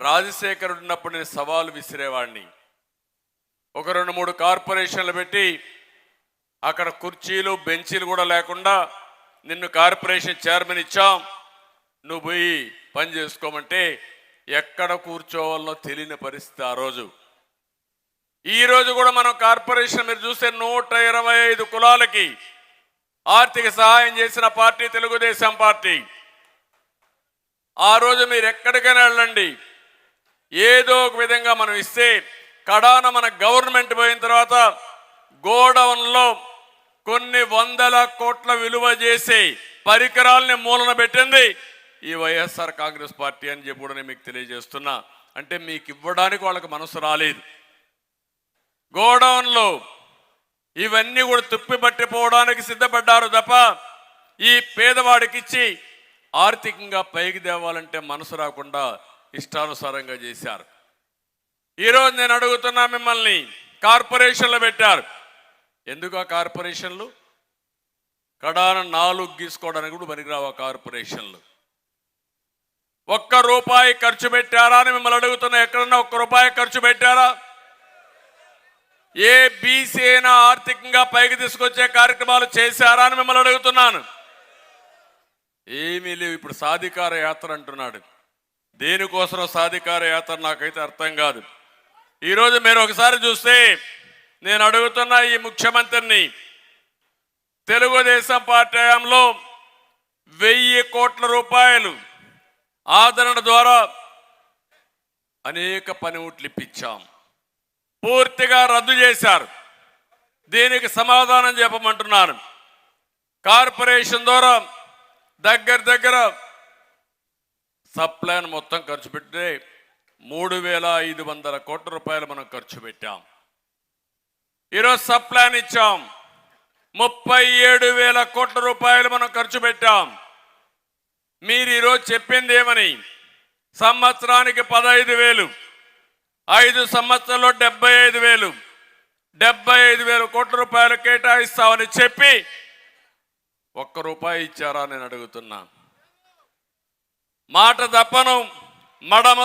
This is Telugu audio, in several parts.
రాజశేఖర్ ఉన్నప్పుడు నేను సవాలు విసిరేవాడిని. ఒక 2-3 కార్పొరేషన్లు పెట్టి అక్కడ కుర్చీలు బెంచీలు కూడా లేకుండా నిన్ను కార్పొరేషన్ చైర్మన్ ఇచ్చాం, నువ్వు పోయి పని చేసుకోమంటే ఎక్కడ కూర్చోవాలో తెలియని పరిస్థితి ఆ రోజు. ఈ రోజు కూడా మనం కార్పొరేషన్ మీరు చూస్తే 125 కులాలకి ఆర్థిక సహాయం చేసిన పార్టీ తెలుగుదేశం పార్టీ. ఆ రోజు మీరు ఎక్కడికైనా వెళ్ళండి, ఏదో ఒక విధంగా మనం ఇస్తే కడాన మన గవర్నమెంట్ పోయిన తర్వాత గోడౌన్లో కొన్ని 100 కోట్ల విలువ చేసే పరికరాలని మూలన పెట్టింది ఈ వైఎస్ఆర్ కాంగ్రెస్ పార్టీ అని చెప్పి కూడా నేను మీకు తెలియజేస్తున్నా. అంటే మీకు ఇవ్వడానికి వాళ్ళకి మనసు రాలేదు. గోడౌన్లో ఇవన్నీ కూడా తుప్పి పట్టిపోవడానికి సిద్ధపడ్డారు తప్ప ఈ పేదవాడికి ఇచ్చి ఆర్థికంగా పైకి తేవాలంటే మనసు రాకుండా ఇష్టానుసారంగా చేశారు. ఈరోజు నేను అడుగుతున్నా మిమ్మల్ని, కార్పొరేషన్లు పెట్టారు. ఎందుకు ఆ కార్పొరేషన్లు? కడాన 4 గీసుకోవడానికి కూడా పనికిరావు కార్పొరేషన్లు. 1 రూపాయి ఖర్చు పెట్టారా అని మిమ్మల్ని అడుగుతున్నా. ఎక్కడన్నా 1 రూపాయి ఖర్చు పెట్టారా? ఏ బీసీ అయినా ఆర్థికంగా పైకి తీసుకొచ్చే కార్యక్రమాలు చేశారా అని మిమ్మల్ని అడుగుతున్నాను. ఏమీ లేవు. ఇప్పుడు సాధికార యాత్ర అంటున్నాడు. దేనికోసం సాధికార యాత్ర నాకైతే అర్థం కాదు. ఈరోజు మీరు ఒకసారి చూస్తే నేను అడుగుతున్న ఈ ముఖ్యమంత్రిని, తెలుగుదేశం పార్టీ హయాంలో 1000 కోట్ల రూపాయలు ఆదరణ ద్వారా అనేక పనిముట్లు ఇప్పించాం, పూర్తిగా రద్దు చేశారు. దీనికి సమాధానం చెప్పమంటున్నాను. కార్పొరేషన్ ద్వారా దగ్గర సప్లైన్ మొత్తం ఖర్చు పెడితే 3500 కోట్ల రూపాయలు మనం ఖర్చు పెట్టాం. ఈరోజు సప్లైన్ ఇచ్చాం, 37,000 కోట్ల రూపాయలు మనం ఖర్చు పెట్టాం. మీరు ఈరోజు చెప్పింది ఏమని? సంవత్సరానికి 15,000, 5 సంవత్సరాల్లో 75,000, 75,000 కోట్ల రూపాయలు కేటాయిస్తామని చెప్పి 1 రూపాయి ఇచ్చారా నేను అడుగుతున్నా. మాట తప్పను, మడమ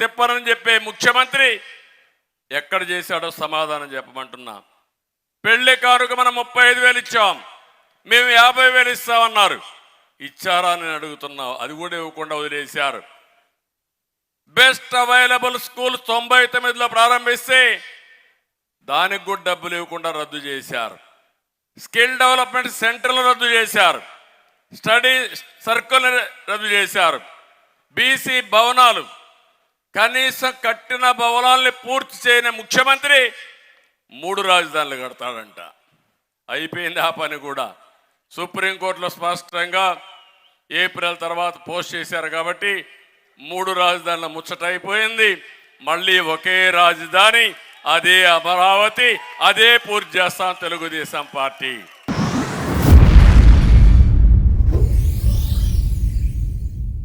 తిప్పనని చెప్పే ముఖ్యమంత్రి ఎక్కడ చేశాడో సమాధానం చెప్పమంటున్నా. పెళ్లి కారుకు మనం 35,000 ఇచ్చాం, మేము 50,000 ఇస్తామన్నారు. ఇచ్చారా నేను అడుగుతున్నా. అది కూడా ఇవ్వకుండా వదిలేశారు. బెస్ట్ అవైలబుల్ స్కూల్ 99లో ప్రారంభిస్తే దానికి కూడా డబ్బులు ఇవ్వకుండా రద్దు చేశారు. స్కిల్ డెవలప్మెంట్ సెంటర్లు రద్దు చేశారు, స్టడీ సర్కిల్ రద్దు చేశారు. బీసీ భవనాలు, కనీసం కట్టిన భవనాల్ని పూర్తి చేయని ముఖ్యమంత్రి 3 రాజధానులు కడతాడంట. అయిపోయింది ఆ పని కూడా. సుప్రీంకోర్టులో స్పష్టంగా ఏప్రిల్ తర్వాత పోస్ట్ చేశారు కాబట్టి 3 రాజధానుల ముచ్చట అయిపోయింది. మళ్ళీ ఒకే రాజధాని, అదే అమరావతి, అదే పూర్తి చేస్తాం తెలుగుదేశం పార్టీ.